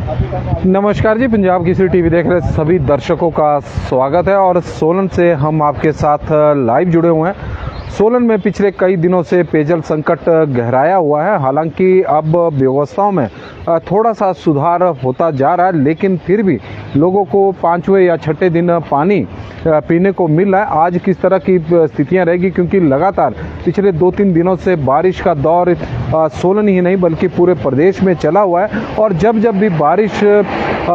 नमस्कार जी, पंजाब केसरी टीवी देख रहे सभी दर्शकों का स्वागत है। और सोलन से हम आपके साथ लाइव जुड़े हुए हैं। सोलन में पिछले कई दिनों से पेयजल संकट गहराया हुआ है। हालांकि अब व्यवस्थाओं में थोड़ा सा सुधार होता जा रहा है, लेकिन फिर भी लोगों को पांचवें या छठे दिन पानी पीने को मिल रहा है। आज किस तरह की स्थितियां रहेगी, क्योंकि लगातार पिछले 2-3 दिनों से बारिश का दौर सोलन ही नहीं बल्कि पूरे प्रदेश में चला हुआ है। और जब जब भी बारिश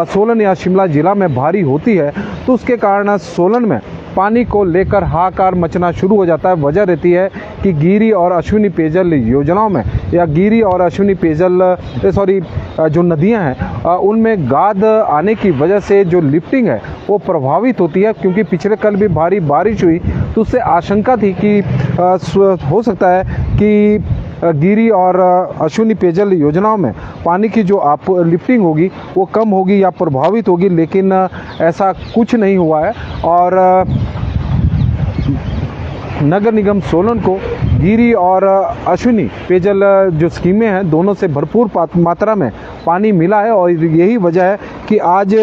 सोलन या शिमला जिला में भारी होती है तो उसके कारण सोलन में पानी को लेकर हाहाकार मचना शुरू हो जाता है। वजह रहती है कि गिरी और अश्विनी पेयजल योजनाओं में या गिरी और अश्विनी पेयजल जो नदियां हैं उनमें गाद आने की वजह से जो लिफ्टिंग है वो प्रभावित होती है। क्योंकि पिछले कल भी भारी बारिश हुई तो उससे आशंका थी कि हो सकता है कि गिरी और अश्विनी पेयजल योजनाओं में पानी की जो लिफ्टिंग होगी वो कम होगी या प्रभावित होगी, लेकिन ऐसा कुछ नहीं हुआ है। और नगर निगम सोलन को गिरी और अश्विनी पेयजल जो स्कीमें हैं दोनों से भरपूर मात्रा में पानी मिला है। और यही वजह है कि आज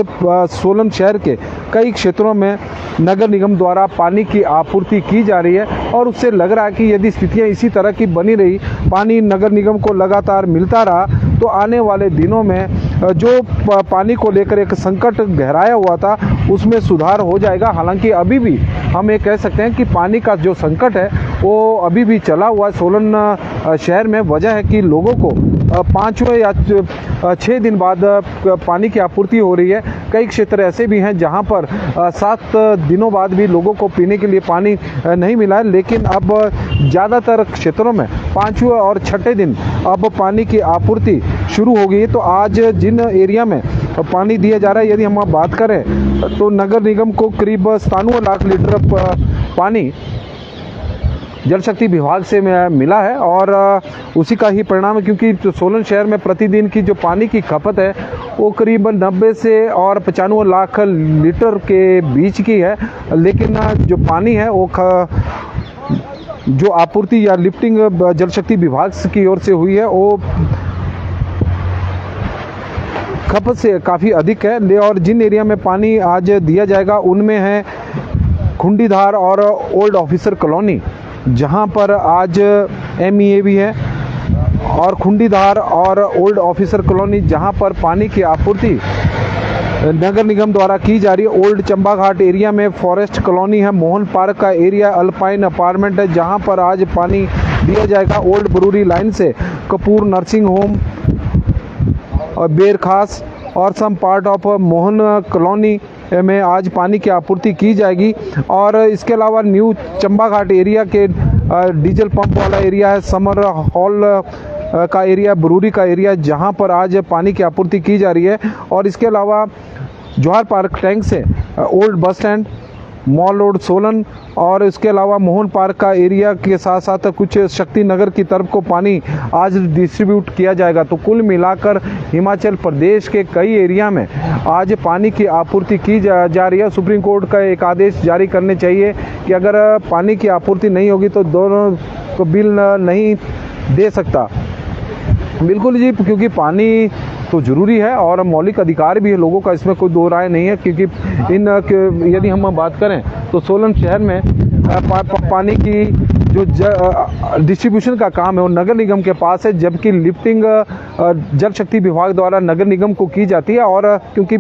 सोलन शहर के कई क्षेत्रों में नगर निगम द्वारा पानी की आपूर्ति की जा रही है। और उससे लग रहा है कि यदि स्थितियां इसी तरह की बनी रही, पानी नगर निगम को लगातार मिलता रहा, तो आने वाले दिनों में जो पानी को लेकर एक संकट गहराया हुआ था उसमें सुधार हो जाएगा। हालांकि अभी भी हम ये कह सकते हैं कि पानी का जो संकट है वो अभी भी चला हुआ है सोलन शहर में। वजह है कि लोगों को 5वें या 6 दिन बाद पानी की आपूर्ति हो रही है। कई क्षेत्र ऐसे भी हैं जहां पर 7 दिनों बाद भी लोगों को पीने के लिए पानी नहीं मिला है, लेकिन अब ज़्यादातर क्षेत्रों में 5वें और छठे दिन अब पानी की आपूर्ति शुरू हो गई है। तो आज जिन एरिया में पानी दिया जा रहा है, यदि हम बात करें तो नगर निगम को करीब 97 लाख लीटर पानी जल शक्ति विभाग से मिला है। और उसी का ही परिणाम है, क्योंकि सोलन शहर में प्रतिदिन की जो पानी की खपत है वो करीब 90 से और 95 लाख लीटर के बीच की है। लेकिन जो पानी है वो जो आपूर्ति या लिफ्टिंग जल शक्ति विभाग की ओर से हुई है वो खपत से काफ़ी अधिक है। और जिन एरिया में पानी आज दिया जाएगा उनमें है खुंडीधार और ओल्ड ऑफिसर कॉलोनी, जहां पर आज MEA भी है, और खुंडीधार और ओल्ड ऑफिसर कॉलोनी जहां पर पानी की आपूर्ति नगर निगम द्वारा की जा रही है। ओल्ड चंबा घाट एरिया में फॉरेस्ट कॉलोनी है, मोहन पार्क का एरिया, अल्पाइन अपार्टमेंट है जहां पर आज पानी दिया जाएगा। ओल्ड बरूरी लाइन से कपूर नर्सिंग होम और बेर खास और some part of Mohan colony में आज पानी की आपूर्ति की जाएगी। और इसके अलावा न्यू चंबा घाट एरिया के डीजल पंप वाला एरिया है, समर हॉल का एरिया, बरूरी का एरिया, जहां पर आज पानी की आपूर्ति की जा रही है। और इसके अलावा जवाहर पार्क टैंक से old bus stand, mall road Solan और इसके अलावा मोहन पार्क का एरिया के साथ साथ कुछ शक्ति नगर की तरफ को पानी आज डिस्ट्रीब्यूट किया जाएगा। तो कुल मिलाकर हिमाचल प्रदेश के कई एरिया में आज पानी की आपूर्ति की जा रही है। सुप्रीम कोर्ट का एक आदेश जारी करने चाहिए कि अगर पानी की आपूर्ति नहीं होगी तो दोनों को बिल नहीं दे सकता। बिल्कुल जी, क्योंकि पानी तो ज़रूरी है और मौलिक अधिकार भी है लोगों का, इसमें कोई दो राय नहीं है। क्योंकि यदि हम बात करें तो सोलन शहर में पानी की जो डिस्ट्रीब्यूशन का काम है वो नगर निगम के पास है, जबकि लिफ्टिंग जल शक्ति विभाग द्वारा नगर निगम को की जाती है। और क्योंकि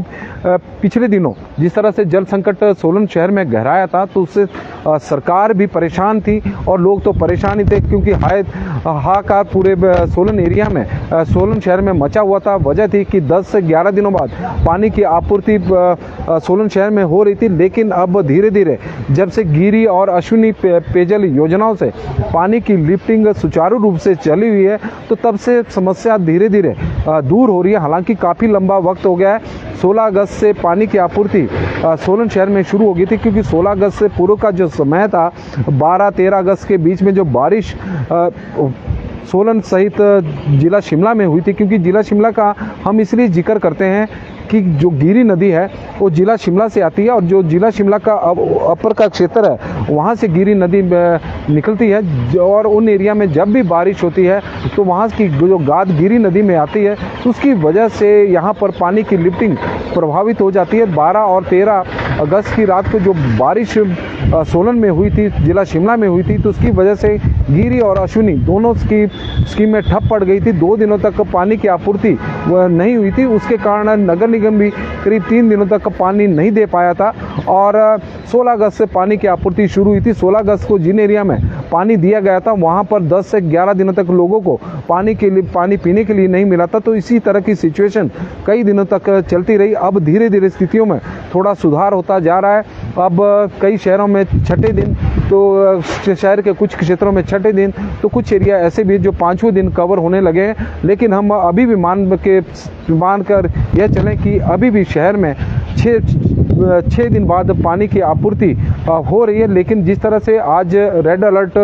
पिछले दिनों जिस तरह से जल संकट सोलन शहर में गहराया था तो उससे सरकार भी परेशान थी और लोग तो परेशान ही थे, क्योंकि हाहाकार पूरे सोलन एरिया में सोलन शहर में मचा हुआ था। वजह थी कि 10 से 11 दिनों बाद पानी की आपूर्ति सोलन शहर में हो रही थी, लेकिन अब धीरे धीरे जब से गिरी और अश्विनी पेयजल योजनाओं से पानी की लिफ्टिंग सुचारू रूप से चली हुई है तो तब से समस्या धीरे धीरे दूर हो रही है। हालांकि काफ़ी लंबा वक्त हो गया है। 16 अगस्त से पानी की आपूर्ति सोलन शहर में शुरू हो गई थी, क्योंकि 16 अगस्त से पूर्व का जो समय था 12-13 अगस्त के बीच में जो बारिश सोलन सहित जिला शिमला में हुई थी। क्योंकि जिला शिमला का हम इसलिए जिक्र करते हैं कि जो गिरी नदी है वो जिला शिमला से आती है और जो जिला शिमला का अपर का क्षेत्र है वहाँ से गिरी नदी निकलती है और उन एरिया में जब भी बारिश होती है तो वहाँ की जो गाद गिरी नदी में आती है तो उसकी वजह से यहाँ पर पानी की लिफ्टिंग प्रभावित हो जाती है। 12 और 13 अगस्त की रात को जो बारिश सोलन में हुई थी, जिला शिमला में हुई थी, तो उसकी वजह से गिरी और अश्विनी दोनों की स्कीमें ठप पड़ गई थी। 2 दिनों तक पानी की आपूर्ति नहीं हुई थी। उसके कारण नगर निगम भी करीब 3 दिनों तक पानी नहीं दे पाया था और 16 अगस्त से पानी की आपूर्ति शुरू हुई थी। 16 अगस्त को जिन एरिया में पानी दिया गया था वहाँ पर 10 से 11 दिनों तक लोगों को पानी पीने के लिए नहीं मिला था। तो इसी तरह की सिचुएशन कई दिनों तक चलती रही। अब धीरे धीरे स्थितियों में थोड़ा सुधार होता जा रहा है। अब कई शहरों में छठे दिन, तो शहर के कुछ क्षेत्रों में छठे दिन, तो कुछ एरिया ऐसे भी जो 5वें दिन कवर होने लगे हैं। लेकिन हम अभी भी मान कर यह चलें कि अभी भी शहर में 6 दिन बाद पानी की आपूर्ति हो रही है। लेकिन जिस तरह से आज रेड अलर्ट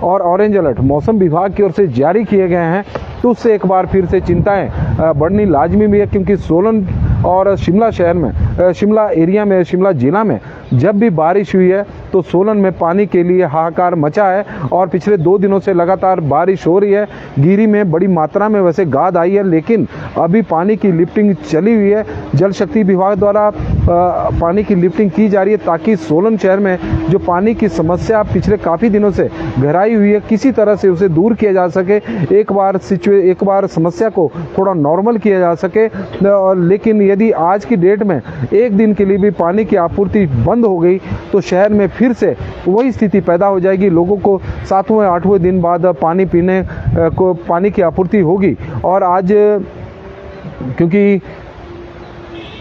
और ऑरेंज अलर्ट मौसम विभाग की ओर से जारी किए गए हैं तो उससे एक बार फिर से चिंताएं बढ़नी लाजमी भी है, क्योंकि सोलन और शिमला शहर में, शिमला एरिया में, शिमला जिला में जब भी बारिश हुई है तो सोलन में पानी के लिए हाहाकार मचा है और पिछले 2 दिनों से लगातार बारिश हो रही है। गिरी में बड़ी मात्रा में वैसे गाद आई है, लेकिन अभी पानी की लिफ्टिंग चली हुई है। जल शक्ति विभाग द्वारा पानी की लिफ्टिंग की जा रही है ताकि सोलन शहर में जो पानी की समस्या पिछले काफ़ी दिनों से गहराई हुई है, किसी तरह से उसे दूर किया जा सके, एक बार समस्या को थोड़ा नॉर्मल किया जा सके। लेकिन यदि आज की डेट में एक दिन के लिए भी पानी की आपूर्ति बंद हो गई तो शहर में फिर से वही स्थिति पैदा हो जाएगी। लोगों को 7वें 8वें दिन बाद पानी की आपूर्ति होगी। और आज क्योंकि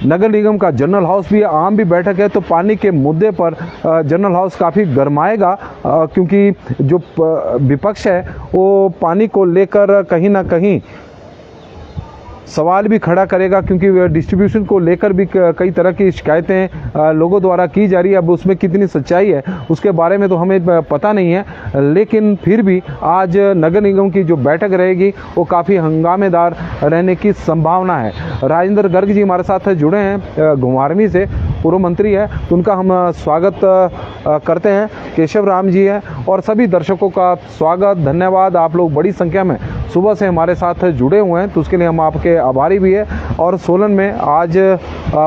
नगर निगम का जनरल हाउस भी आम भी बैठक है तो पानी के मुद्दे पर जनरल हाउस काफ़ी गरमाएगा, क्योंकि जो विपक्ष है वो पानी को लेकर कहीं ना कहीं सवाल भी खड़ा करेगा, क्योंकि डिस्ट्रीब्यूशन को लेकर भी कई तरह की शिकायतें लोगों द्वारा की जा रही है। अब उसमें कितनी सच्चाई है उसके बारे में तो हमें पता नहीं है, लेकिन फिर भी आज नगर निगम की जो बैठक रहेगी वो काफ़ी हंगामेदार रहने की संभावना है। राजेंद्र गर्ग जी हमारे साथ जुड़े हैं घुमारवीं से, पूर्व मंत्री है, तो उनका हम स्वागत करते हैं। केशव राम जी हैं और सभी दर्शकों का स्वागत, धन्यवाद। आप लोग बड़ी संख्या में सुबह से हमारे साथ जुड़े हुए हैं तो उसके लिए हम आपके आभारी भी है। और सोलन में आज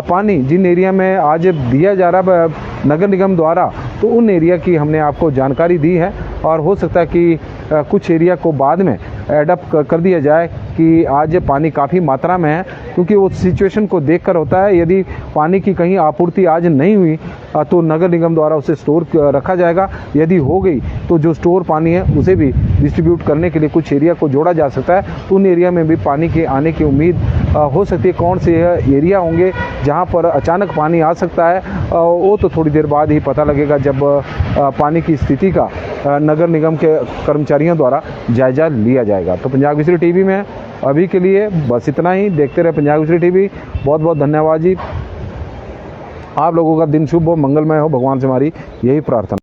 पानी जिन एरिया में आज दिया जा रहा है नगर निगम द्वारा, तो उन एरिया की हमने आपको जानकारी दी है और हो सकता है कि कुछ एरिया को बाद में एडअप कर दिया जाए कि आज पानी काफ़ी मात्रा में है, क्योंकि वो सिचुएशन को देखकर होता है। यदि पानी की कहीं आपूर्ति आज नहीं हुई तो नगर निगम द्वारा उसे स्टोर रखा जाएगा। यदि हो गई तो जो स्टोर पानी है उसे भी डिस्ट्रीब्यूट करने के लिए कुछ एरिया को जोड़ा जा सकता है। तो उन एरिया में भी पानी के आने की उम्मीद हो सकती है। कौन से एरिया होंगे जहां पर अचानक पानी आ सकता है वो तो थोड़ी देर बाद ही पता लगेगा, जब पानी की स्थिति का नगर निगम के कर्मचारियों द्वारा जायजा लिया जाएगा। तो पंजाब केसरी टीवी में अभी के लिए बस इतना ही। देखते रहे पंजाब केसरी टीवी। बहुत बहुत धन्यवाद जी। आप लोगों का दिन शुभ हो, मंगलमय हो, भगवान से हमारी यही प्रार्थना।